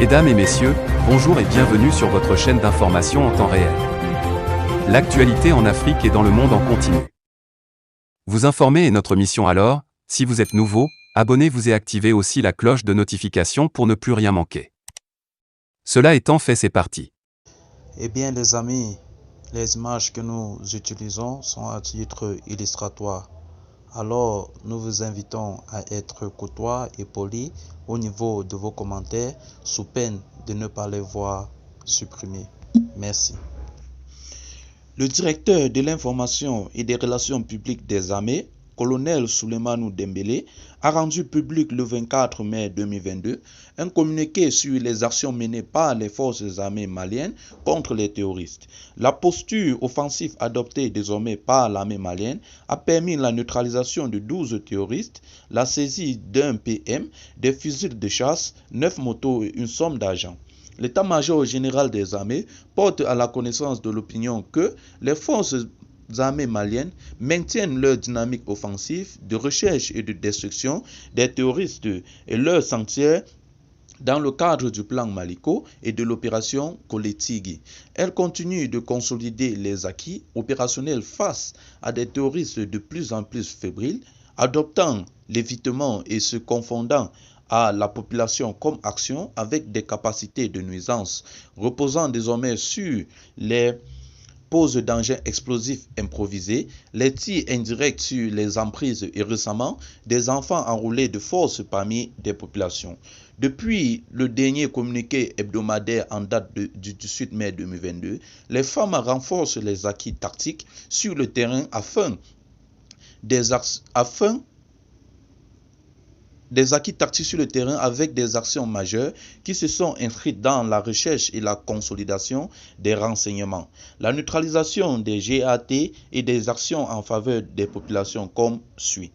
Mesdames et messieurs, bonjour et bienvenue sur votre chaîne d'information en temps réel. L'actualité en Afrique et dans le monde en continu. Vous informer est notre mission alors, si vous êtes nouveau, abonnez-vous et activez aussi la cloche de notification pour ne plus rien manquer. Cela étant fait, c'est parti. Eh bien les amis, les images que nous utilisons sont à titre illustratoire. Alors nous vous invitons à être courtois et polis au niveau de vos commentaires sous peine de ne pas les voir supprimés. Merci. Le directeur de l'information et des relations publiques des armées, colonel Souleymane Dembélé, a rendu public le 24 mai 2022 un communiqué sur les actions menées par les forces armées maliennes contre les terroristes. La posture offensive adoptée désormais par l'armée malienne a permis la neutralisation de 12 terroristes, la saisie d'un PM, des fusils de chasse, 9 motos et une somme d'argent. L'état-major général des armées porte à la connaissance de l'opinion que les forces armées maliennes maintiennent leur dynamique offensive de recherche et de destruction des terroristes et leurs sanctuaires dans le cadre du plan Maliko et de l'opération Koletigui. Elles continuent de consolider les acquis opérationnels face à des terroristes de plus en plus fébriles, adoptant l'évitement et se confondant à la population comme action avec des capacités de nuisance reposant désormais sur les pose d'engins explosifs improvisés, les tirs indirects sur les emprises et récemment des enfants enrôlés de force parmi des populations. Depuis le dernier communiqué hebdomadaire en date du 18 mai 2022, les femmes renforcent les acquis tactiques sur le terrain afin des acquis tactiques sur le terrain avec des actions majeures qui se sont inscrites dans la recherche et la consolidation des renseignements, la neutralisation des GAT et des actions en faveur des populations comme suit.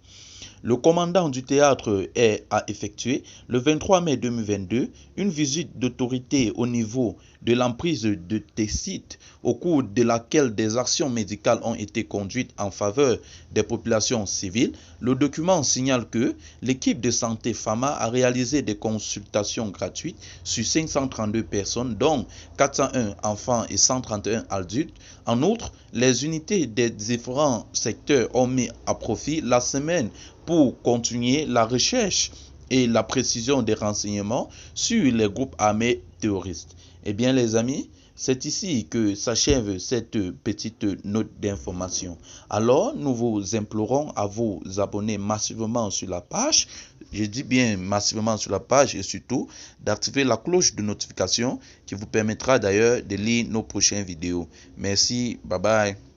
Le commandant du théâtre a effectué le 23 mai 2022 une visite d'autorité au niveau de l'emprise de Tessit au cours de laquelle des actions médicales ont été conduites en faveur des populations civiles. Le document signale que l'équipe de santé FAMA a réalisé des consultations gratuites sur 532 personnes dont 401 enfants et 131 adultes. En outre, les unités des différents secteurs ont mis à profit la semaine pour continuer la recherche et la précision des renseignements sur les groupes armés terroristes. Eh bien les amis, c'est ici que s'achève cette petite note d'information. Alors, nous vous implorons à vous abonner massivement sur la page. Je dis bien massivement sur la page et surtout d'activer la cloche de notification qui vous permettra d'ailleurs de lire nos prochaines vidéos. Merci, bye bye.